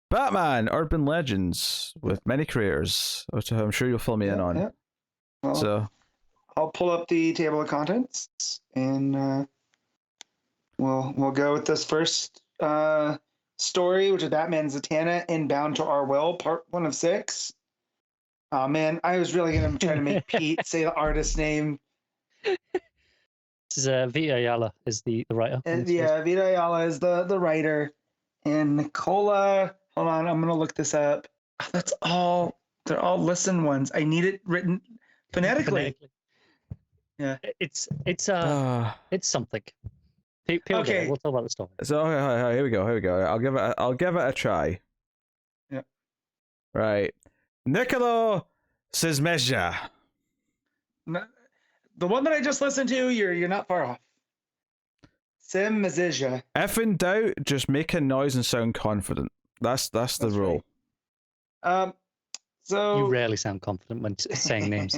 Batman Urban Legends with many creators, which I'm sure you'll fill me in on. Yeah. Well, So I'll pull up the table of contents and we'll go with this first story, which is Batman Zatanna and Bound to Our Will, part 1 of 6. Oh man, I was really gonna try to make Pete say the artist's name. This is Vita Ayala is the writer. Yeah, Vita Ayala is the writer, and Nicola. Hold on, I'm gonna look this up. That's all. They're all listen ones. I need it written phonetically. Yeah, it's something. Okay, we'll talk about the story. So here we go. I'll give it a try. Yeah. Right. Nicolo Sismezja. The one that I just listened to, you're not far off. Sismezja. If in doubt, just make a noise and sound confident. That's the rule. Right. So you rarely sound confident when saying names.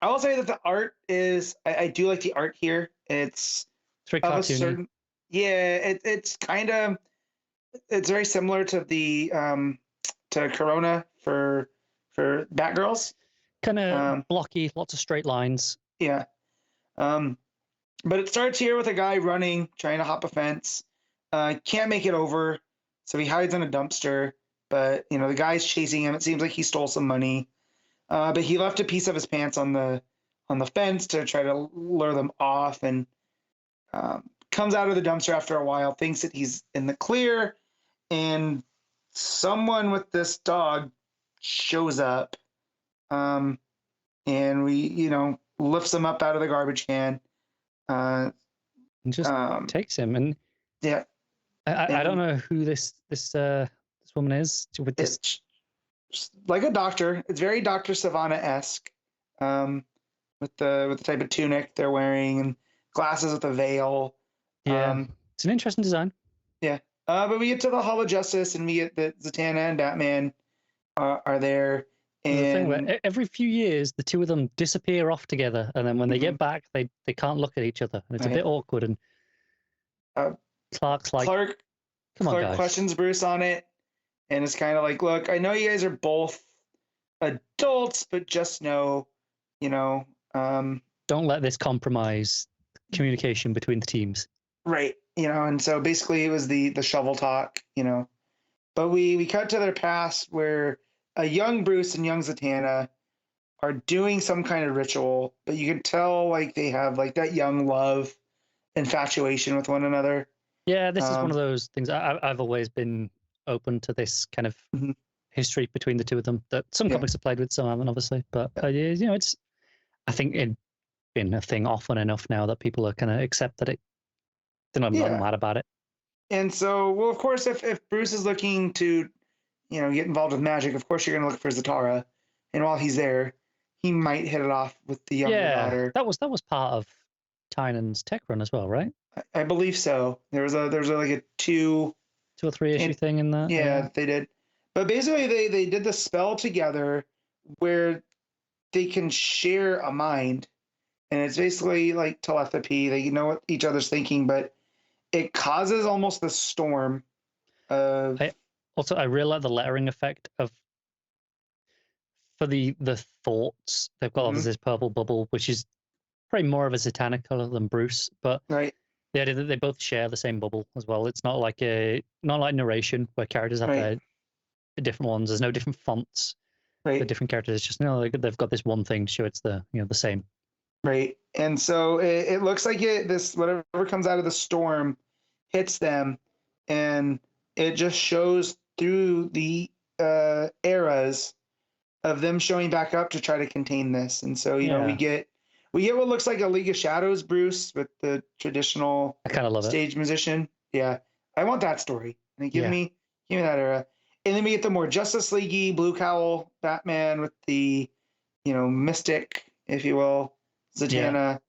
I will say that the art is. I do like the art here. It's very cartoony. It's kind of. It's very similar to the to Corona for Batgirls. Kind of blocky, lots of straight lines. Yeah. But it starts here with a guy running, trying to hop a fence. Can't make it over, so he hides in a dumpster. But the guy's chasing him. It seems like he stole some money. But he left a piece of his pants on the fence to try to lure them off, and comes out of the dumpster after a while, thinks that he's in the clear, and someone with this dog shows up, and we lifts him up out of the garbage can, and just takes him. And yeah, I don't know who this woman is with this. It's like a doctor. It's very Dr. Savannah-esque, with the type of tunic they're wearing and glasses with a veil. Yeah, it's an interesting design. Yeah, but we get to the Hall of Justice, and we get that Zatanna and Batman are there. And the thing where every few years, the two of them disappear off together, and then when they get back, they can't look at each other, and it's a bit awkward. And Clark's like, Clark questions Bruce on it, and it's kind of like, look, I know you guys are both adults, but just know, don't let this compromise communication between the teams. Right. And so basically it was the shovel talk, but we cut to their past where a young Bruce and young Zatanna are doing some kind of ritual, but you can tell like they have like that young love infatuation with one another. Yeah, this is one of those things. I've always been open to this kind of history between the two of them that some comics have played with, some haven't, obviously. But it's, I think it's been a thing often enough now that people are kind of accept that they're not mad about it. And so, well, of course, if Bruce is looking to, get involved with magic, of course you're going to look for Zatara. And while he's there, he might hit it off with the younger daughter. That was part of Tynan's tech run as well, right? I believe so. There was like a 2 or 3 issue thing in that. Yeah, they did. But basically, they did the spell together where they can share a mind, and it's basically like telepathy. They know what each other's thinking, but it causes almost the storm of. I really like the lettering effect for the thoughts. They've got obviously this purple bubble, which is probably more of a Zatanna color than Bruce, but right. The idea that they both share the same bubble as well. It's not like narration where characters have their different ones. There's no different fonts for different characters. It's just they've got this one thing to show it's the same. Right, and so it looks like this whatever comes out of the storm hits them, and it just shows through the eras of them showing back up to try to contain this. And so we get what looks like a League of Shadows Bruce with the traditional I kind of love stage musician. Yeah, I want that story. Give me that era. And then we get the more Justice League-y Blue Cowl Batman with the mystic, if you will, Zatanna.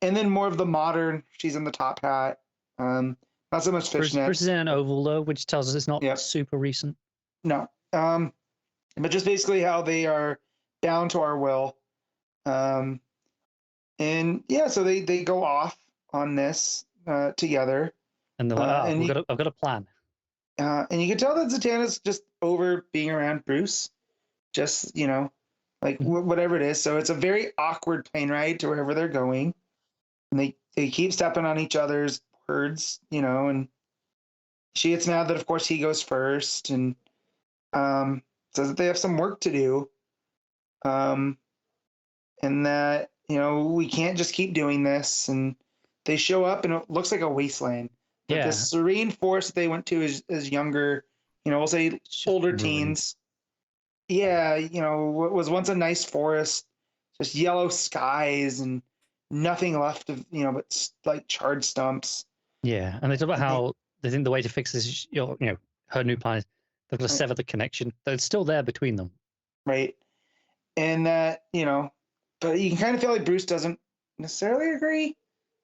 And then more of the modern. She's in the top hat. Not so much fishnet. Bruce is in an oval though, which tells us it's not super recent. No. But just basically how they are bound to our will. And so they go off on this together. And they're like, I've got a plan. And you can tell that Zatanna's just over being around Bruce, just like whatever it is. So it's a very awkward plane ride to wherever they're going, and they keep stepping on each other's words, and she gets mad that of course he goes first, and says that they have some work to do, and that we can't just keep doing this. And they show up, and it looks like a wasteland. But Yeah. this serene forest they went to is younger, we'll say older teens. Yeah, what was once a nice forest, just yellow skies and nothing left of, but like charred stumps. Yeah, and they talk about how they think the way to fix this is, her new plan is they've got to sever the connection that's still there between them. Right. And that, but you can kind of feel like Bruce doesn't necessarily agree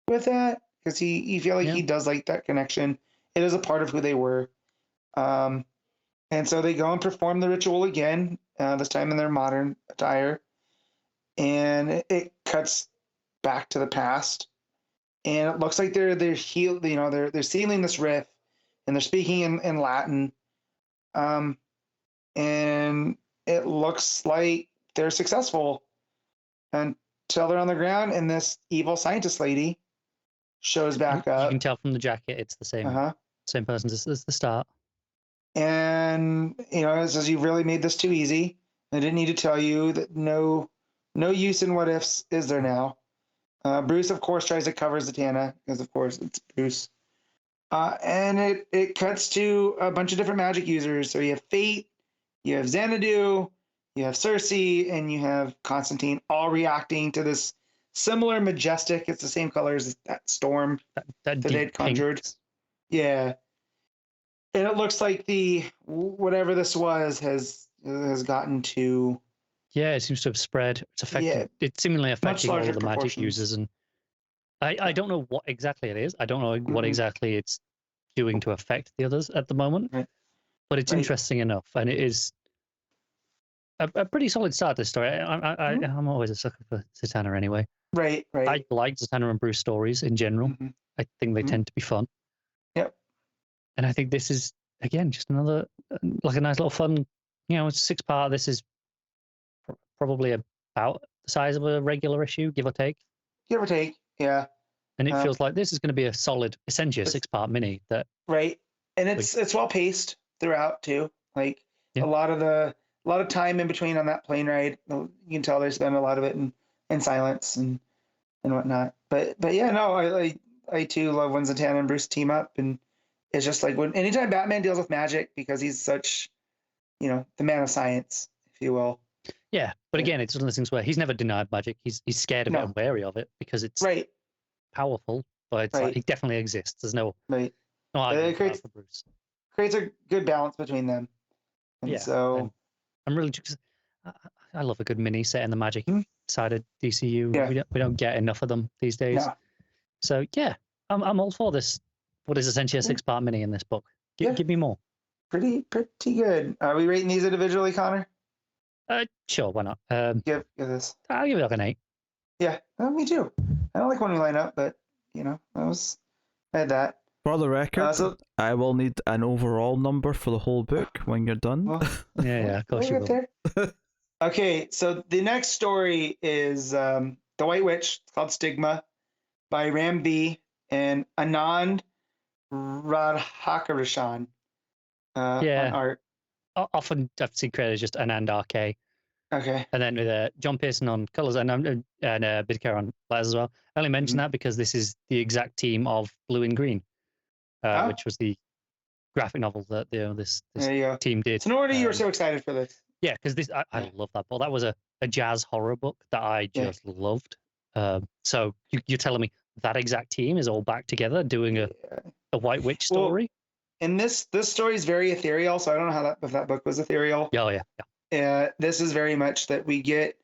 with that, because you feel like he does like that connection. It is a part of who they were. And so they go and perform the ritual again, this time in their modern attire. And it cuts back to the past. And it looks like they're sealing this riff, and they're speaking in Latin. And it looks like they're successful until they're on the ground, and this evil scientist lady shows back up. You can tell from the jacket it's the same person as the start. And it says, "You've really made this too easy. I didn't need to tell you that no use in what ifs is there now." Bruce, of course, tries to cover Zatanna, because of course it's Bruce. And it cuts to a bunch of different magic users. So you have Fate, you have Xanadu, you have Cersei, and you have Constantine, all reacting to this similar majestic. It's the same colors as that storm that they had conjured. Yeah. And it looks like the whatever this was has gotten to. Yeah, it seems to have spread. It's affecting. It's seemingly affecting all the magic users, and I don't know what exactly it is. I don't know what exactly it's doing to affect the others at the moment. Right. But it's interesting enough, and it is a pretty solid start to this story. I'm always a sucker for Zatanna anyway. Right. I like Zatanna and Bruce stories in general. I think they tend to be fun. Yep. And I think this is, again, just another, like a nice little fun, it's 6-part. This is probably about the size of a regular issue, give or take. Give or take, yeah. And it feels like this is going to be a solid, essentially a 6-part mini. Right. And it's well paced throughout too. Like a lot of time in between on that plane ride. You can tell they spend a lot of it in silence and whatnot. But yeah, no, I too love when Zatanna and Bruce team up, and it's just like anytime Batman deals with magic, because he's such, the man of science, if you will. Yeah, but again, it's one of those things where he's never denied magic. He's scared of it and wary of it because it's powerful, but it's like it definitely exists. There's no argument for Bruce. Creates a good balance between them. And so I'm really, I love a good mini set in the magic side of DCU. Yeah. We don't get enough of them these days. No. So yeah, I'm all for this. What is essentially a 6-part mini in this book? Give me more. Pretty good. Are we rating these individually, Connor? Sure, why not? Give this. I'll give it like an 8. Yeah, me too. I don't like when we line up, but I had that. For the record, I will need an overall number for the whole book when you're done. Well, yeah, of course you will. Okay, so the next story is The White Witch. It's called Stigma, by Ram V and Anand Radhakrishnan on art. Often I've seen credit as just Anand RK. Okay. And then with John Pearson on colours and Bidker on letters as well. I only mention that because this is the exact team of Blue and Green, which was the graphic novel that this team did. So no wonder you were so excited for this. Yeah, because I love that book. That was a jazz horror book that I just loved. So you're telling me that exact team is all back together doing a White Witch story? Well, and this story is very ethereal, so I don't know if that book was ethereal. Oh, yeah. This is very much that we get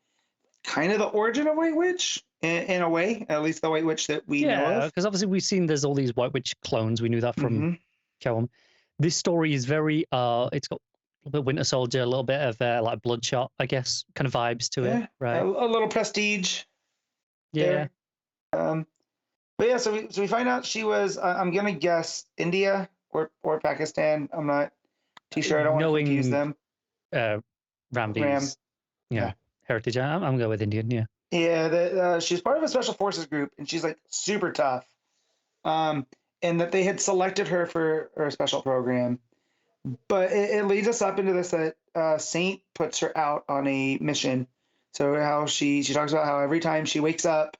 kind of the origin of White Witch in a way, at least the White Witch that we know of. Yeah, because obviously we've seen there's all these White Witch clones. We knew that from Kelm. This story is very, it's got a little bit Winter Soldier, a little bit of like Bloodshot, I guess, kind of vibes to it, right? A little Prestige. Yeah. There. But yeah, so we find out she was, I'm going to guess, India or Pakistan. I'm not too sure. I don't want to confuse them. Rambi's, Ram. yeah, heritage. I'm going to go with Indian, yeah. Yeah, she's part of a special forces group, and she's like super tough. And that they had selected her for a special program. But it leads us up into this that Saint puts her out on a mission. So how she talks about how every time she wakes up,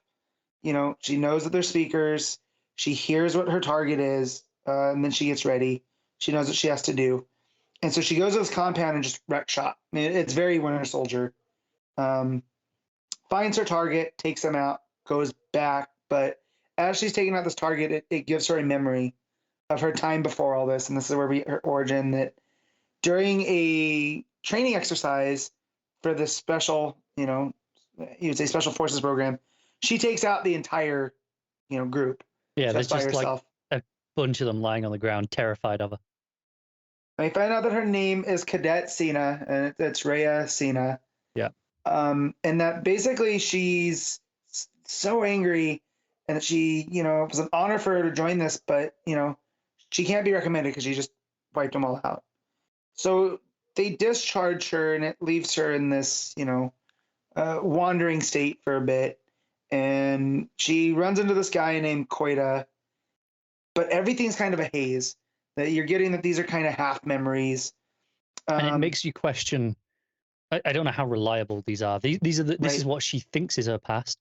she knows that there's speakers. She hears what her target is, and then she gets ready. She knows what she has to do. And so she goes to this compound and just wreck shop. I mean, it's very Winter Soldier. Finds her target, takes them out, goes back. But as she's taking out this target, it gives her a memory of her time before all this. And this is where her origin, that during a training exercise for this special, you would say special forces program, she takes out the entire, group. Yeah, there's just like a bunch of them lying on the ground, terrified of her. I find out that her name is Cadet Cena, and it's Rhea Cena. Yeah. And that basically she's so angry, and that she, it was an honor for her to join this, but, she can't be recommended because she just wiped them all out. So they discharge her, and it leaves her in this, wandering state for a bit. And she runs into this guy named Koida, but everything's kind of a haze. That you're getting that these are kind of half memories. And it makes you question. I don't know how reliable these are. These are this is what she thinks is her past.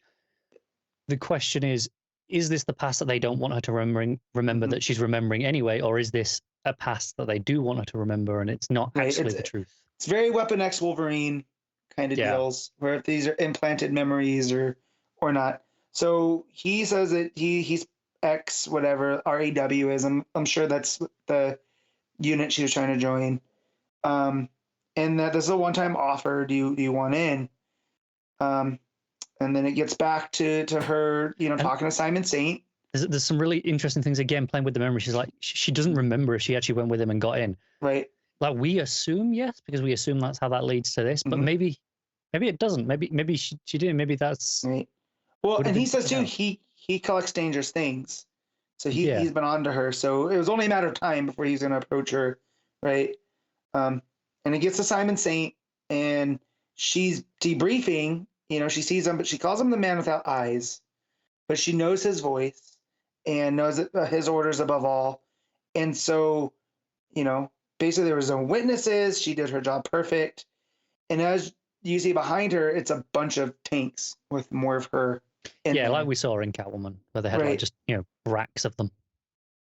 The question is this the past that they don't want her to remember that she's remembering anyway, or is this a past that they do want her to remember and it's not actually the truth? It's very Weapon X Wolverine kind of deals, where if these are implanted memories or not. So he says that he's X whatever RAW is. I'm sure that's the unit she was trying to join. And that this is a one-time offer. Do you want in? And then it gets back to her, talking to Simon Saint. There's some really interesting things again playing with the memory. She's like, she doesn't remember if she actually went with him and got in. Right. Like we assume yes, because we assume that's how that leads to this. But maybe it doesn't. Maybe she didn't. Maybe that's right. Well, and he says too, he collects dangerous things. So he's been on to her. So it was only a matter of time before he's going to approach her, right? And it gets to Simon Saint, and she's debriefing. She sees him, but she calls him the man without eyes. But she knows his voice and knows that his orders above all. And so, basically there was no witnesses. She did her job perfect. And as you see behind her, it's a bunch of tanks with more of her. Like we saw in Catwoman, where they had like just racks of them.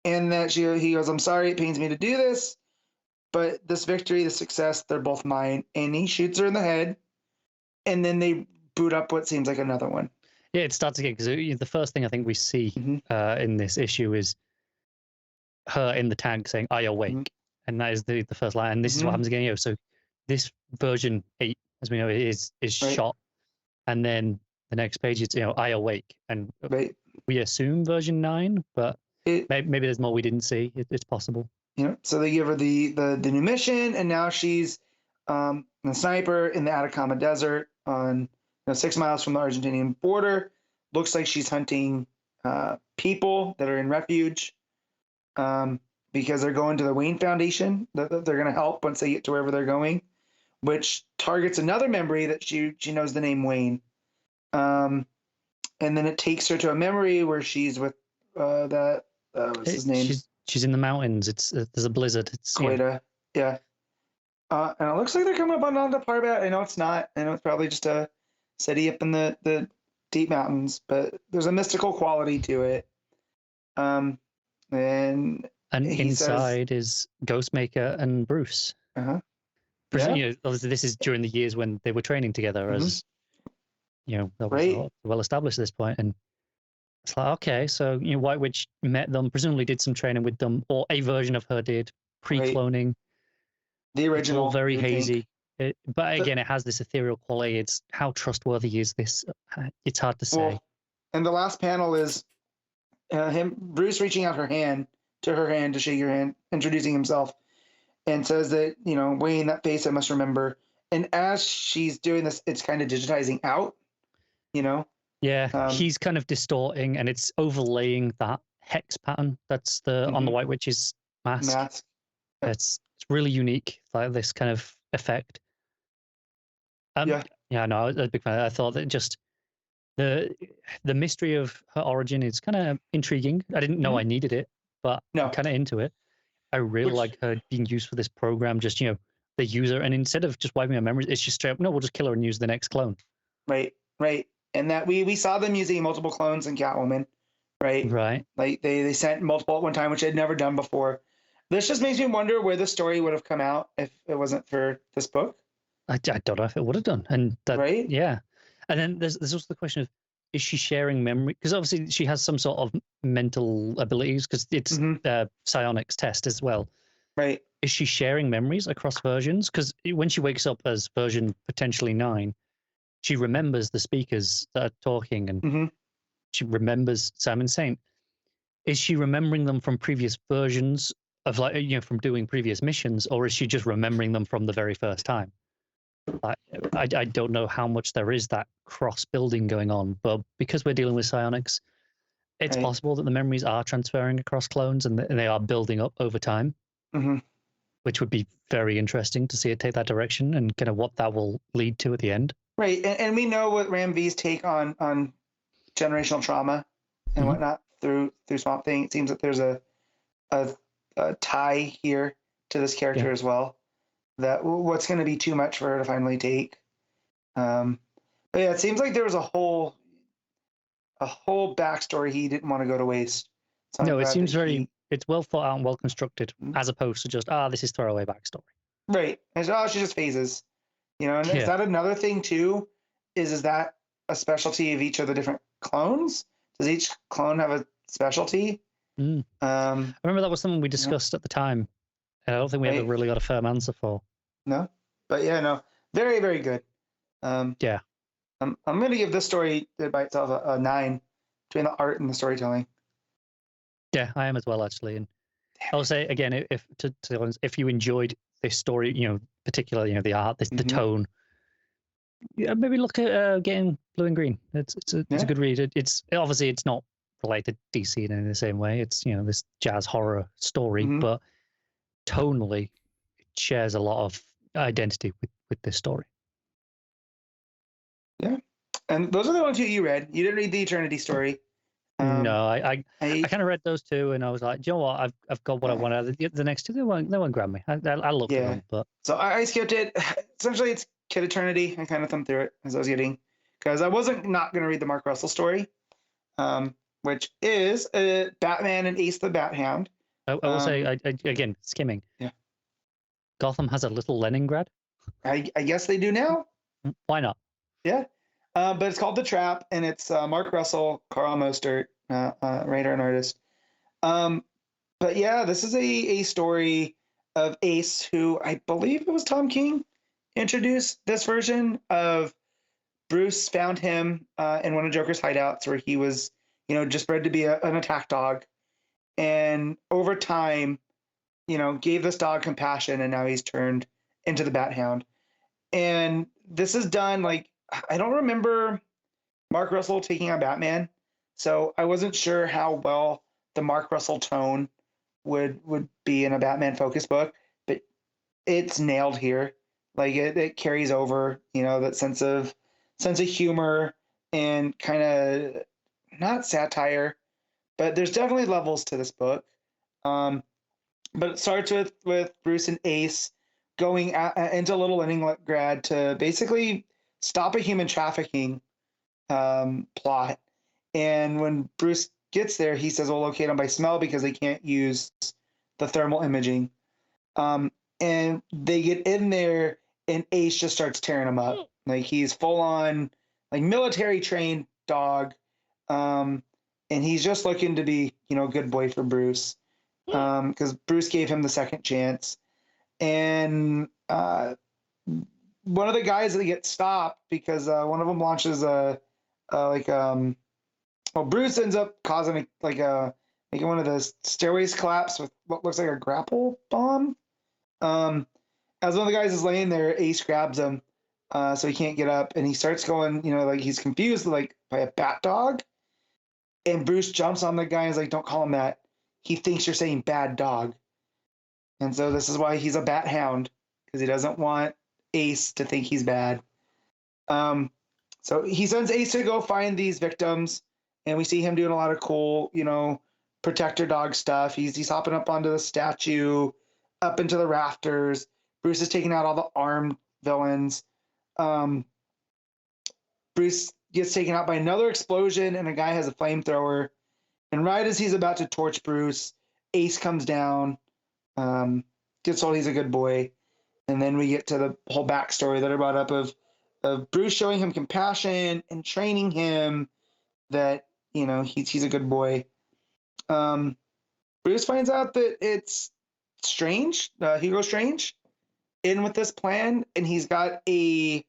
And that he goes, "I'm sorry, it pains me to do this, but this victory, the success, they're both mine." And he shoots her in the head, and then they boot up what seems like another one. Yeah, it starts again because the first thing I think we see in this issue is her in the tank saying, "I awake," and that is the first line. And this is what happens again. So this version 8, as we know, is shot, and then the next page is I awake, and we assume version 9, but maybe there's more we didn't see. It's possible. So they give her the new mission, and now she's a sniper in the Atacama Desert on 6 miles from the Argentinian border. Looks like she's hunting people that are in refuge because they're going to the Wayne Foundation. They're going to help once they get to wherever they're going, which targets another memory that she knows the name Wayne. And then it takes her to a memory where she's with what's his name? She's in the mountains. There's a blizzard. It's Koida. Yeah. And it looks like they're coming up on Nanda Parbat. I know it's not. I know it's probably just a city up in the deep mountains, but there's a mystical quality to it. And inside is Ghostmaker and Bruce. Obviously this is during the years when they were training together as well established at this point, and it's like, okay, so White Witch met them, presumably did some training with them, or a version of her did, pre-cloning. The original, very hazy. But again, it has this ethereal quality. It's how trustworthy is this? It's hard to say. Well, and the last panel is Bruce reaching out to her hand to shake her hand, introducing himself, and says that Wayne, that face I must remember. And as she's doing this, it's kind of digitizing out. Yeah, he's kind of distorting, and it's overlaying that hex pattern that's on the White Witch's mask. Yep. It's really unique, like this kind of effect. Yeah, no, I was a big fan. I thought that just the mystery of her origin is kind of intriguing. I didn't know I needed it, but No. I'm kind of into it. I really like her being used for this program. Just the user, and instead of just wiping her memories, it's just straight up. No, we'll just kill her and use the next clone. Right. And that we saw them using multiple clones in Catwoman, right? Right. Like they sent multiple at one time, which they'd never done before. This just makes me wonder where the story would have come out if it wasn't for this book. I don't know if it would have done, and that, right? Yeah, and then there's also the question of, is she sharing memory? Because obviously she has some sort of mental abilities, because it's psionics test as well. Right. Is she sharing memories across versions? Because when she wakes up as version potentially 9, she remembers the speakers that are talking, and she remembers Simon Saint. Is she remembering them from previous versions of, like, from doing previous missions, or is she just remembering them from the very first time? I don't know how much there is that cross building going on, but because we're dealing with psionics, it's possible that the memories are transferring across clones, and they are building up over time, which would be very interesting to see it take that direction, and kind of what that will lead to at the end. Right, and we know what Ram V's take on generational trauma and whatnot through Swamp Thing. It seems that there's a tie here to this character as well. That what's going to be too much for her to finally take. But yeah, it seems like there was a whole backstory he didn't want to go to waste. So no, it seems it's well thought out and well constructed, as opposed to just this is throwaway backstory. Right, and she just phases, and is that another thing too? Is that a specialty of each of the different clones? Does each clone have a specialty? I remember that was something we discussed at the time. I don't think we ever really got a firm answer for. No, but very, very good. Yeah, I'm going to give this story by itself a 9 between the art and the storytelling. Yeah, I am as well, actually. And I'll say again, if you enjoyed this story, particularly the art, the tone, maybe look at getting Blue and Green. It's a good read. It's obviously it's not related to DC in the same way. It's this jazz horror story, but tonally it shares a lot of identity with this story. Yeah, and those are the ones you read. You didn't read the Eternity story. No, I kind of read those two, and I was like, do you know what? I've got what I wanted. The next two, they won't grab me. I looked at them, but so I skipped it. Essentially, it's Kid Eternity. I kind of thumbed through it as I was getting, because I wasn't not going to read the Mark Russell story, which is Batman and Ace the Bat Hound. I will say again, skimming. Yeah, Gotham has a little Leningrad. I guess they do now. Why not? Yeah. But it's called The Trap, and it's Mark Russell, Carl Mostert, writer and artist. But yeah, this is a story of Ace, who I believe it was Tom King introduced this version of. Bruce found him in one of Joker's hideouts where he was, just bred to be an attack dog. And over time, gave this dog compassion, and now he's turned into the Bat Hound. And this is done I don't remember Mark Russell taking on Batman, so I wasn't sure how well the Mark Russell tone would be in a Batman focus book, but it's nailed here. It carries over, that sense of humor and kind of not satire, but there's definitely levels to this book. But it starts with Bruce and Ace going into Little Leningrad to basically stop a human trafficking plot. And when Bruce gets there, he says, we'll locate them by smell because they can't use the thermal imaging. And they get in there, and Ace just starts tearing them up. He's full on military trained dog. And he's just looking to be, good boy for Bruce. Because Bruce gave him the second chance. And one of the guys that gets stopped because one of them launches Bruce ends up causing making one of the stairways collapse with what looks like a grapple bomb. As one of the guys is laying there, Ace grabs him, so he can't get up, and he starts going, he's confused by a bat dog, and Bruce jumps on the guy and is like, "Don't call him that. He thinks you're saying bad dog." And so this is why he's a bat hound, because he doesn't want Ace to think he's bad. So he sends Ace to go find these victims, and we see him doing a lot of cool, protector dog stuff. He's hopping up onto the statue, up into the rafters. Bruce is taking out all the armed villains. Bruce gets taken out by another explosion, and a guy has a flamethrower. And right as he's about to torch Bruce, Ace comes down, gets told he's a good boy. And then we get to the whole backstory that I brought up of Bruce showing him compassion and training him that, he's a good boy. Bruce finds out that it's Strange, Hugo Strange, in with this plan, and he's got an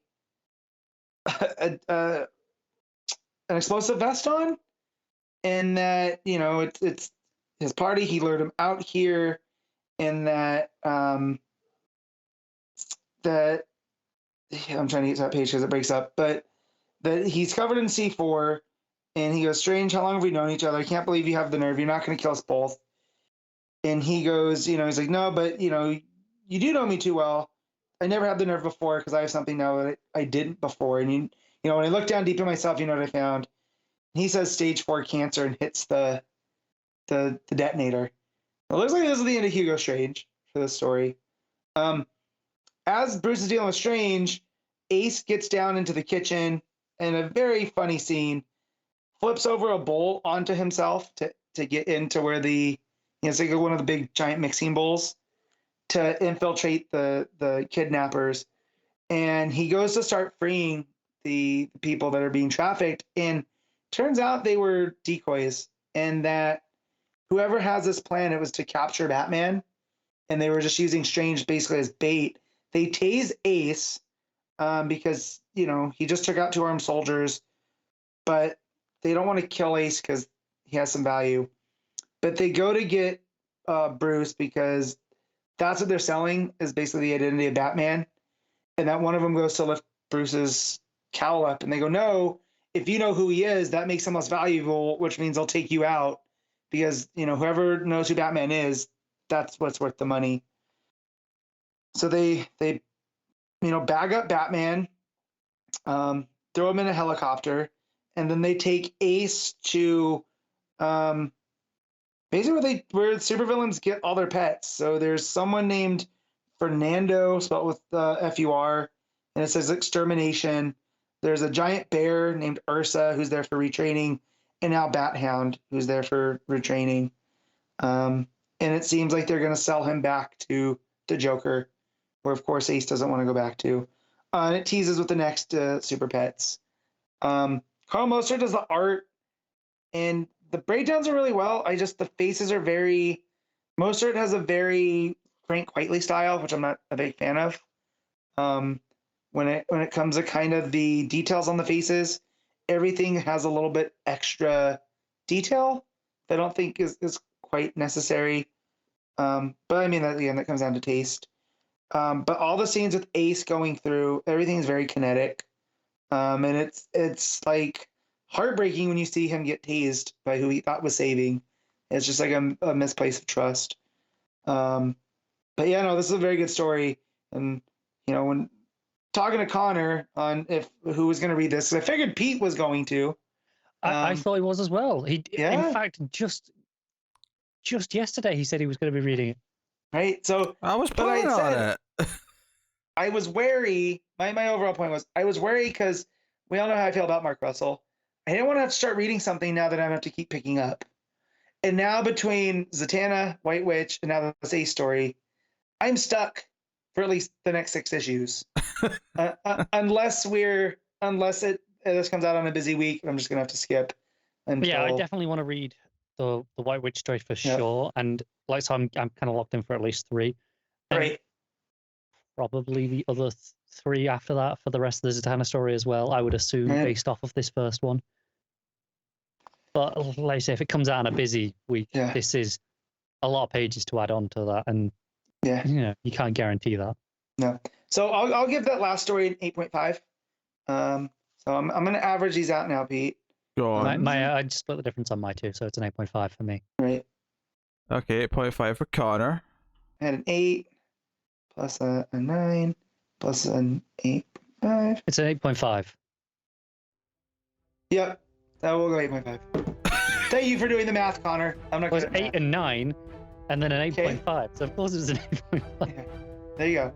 explosive vest on, and that it's his party. He lured him out here, and that that I'm trying to get to that page because it breaks up, but that he's covered in C4, and he goes, Strange, how long have we known each other? I can't believe you have the nerve. You're not going to kill us both. And he goes, he's like, no, but, you do know me too well. I never had the nerve before because I have something now that I didn't before. And, when I look down deep in myself, you know what I found? And he says stage 4 cancer and hits the detonator. It looks like this is the end of Hugo Strange for this story. As Bruce is dealing with Strange, Ace gets down into the kitchen, and a very funny scene, flips over a bowl onto himself to get into where it's like one of the big giant mixing bowls to infiltrate the kidnappers. And he goes to start freeing the people that are being trafficked, and turns out they were decoys, and that whoever has this plan, it was to capture Batman, and they were just using Strange basically as bait. They tase Ace because, he just took out 2 armed soldiers, but they don't want to kill Ace because he has some value. But they go to get Bruce because that's what they're selling, is basically the identity of Batman. And that one of them goes to lift Bruce's cowl up, and they go, no, if you know who he is, that makes him less valuable, which means they'll take you out because, whoever knows who Batman is, that's what's worth the money. So they bag up Batman, throw him in a helicopter, and then they take Ace to basically where supervillains get all their pets. So there's someone named Fernando, spelled with F-U-R, and it says extermination. There's a giant bear named Ursa who's there for retraining, and now Bat Hound who's there for retraining. And it seems like they're going to sell him back to the Joker, where of course Ace doesn't want to go back to. And it teases with the next super pets. Carl Moser does the art, and the breakdowns are really well. The faces are very. Mostert has a very Frank Quitely style, which I'm not a big fan of. When it comes to kind of the details on the faces, everything has a little bit extra detail that I don't think is quite necessary. But I mean, that comes down to taste. But all the scenes with Ace going through, everything's very kinetic. And it's like heartbreaking when you see him get tased by who he thought was saving. It's just like a misplaced of trust. But yeah, no, this is a very good story. And, when talking to Connor on who was going to read this, I figured Pete was going to. I thought he was as well. In fact, just yesterday he said he was going to be reading it. Right. So I was planning on it. I was wary. My overall point was I was wary because we all know how I feel about Mark Russell. I didn't want to have to start reading something now that I have to keep picking up. And now between Zatanna, White Witch, and now this Ace story, I'm stuck for at least the next 6 issues. Unless this comes out on a busy week, I'm just gonna have to skip. Yeah, I definitely want to read the White Witch story for sure. And so I'm kind of locked in for at least 3. Right. Probably the other 3 after that for the rest of the Zatanna story as well, I would assume, based off of this first one. But like I say, if it comes out on a busy week, this is a lot of pages to add on to that, and you can't guarantee that. No. So I'll give that last story an 8.5. So I'm going to average these out now, Pete. Go on. I just split the difference on my 2, so it's an 8.5 for me. Right. Okay, 8.5 for Connor. I had an 8 plus a 9 plus an 8.5. It's an 8.5. Yep, that will go 8.5. Thank you for doing the math, Connor. I'm not It was good at 8 math. and 9, and then an Okay. 8.5. So of course it was an 8.5. Yeah. There you go.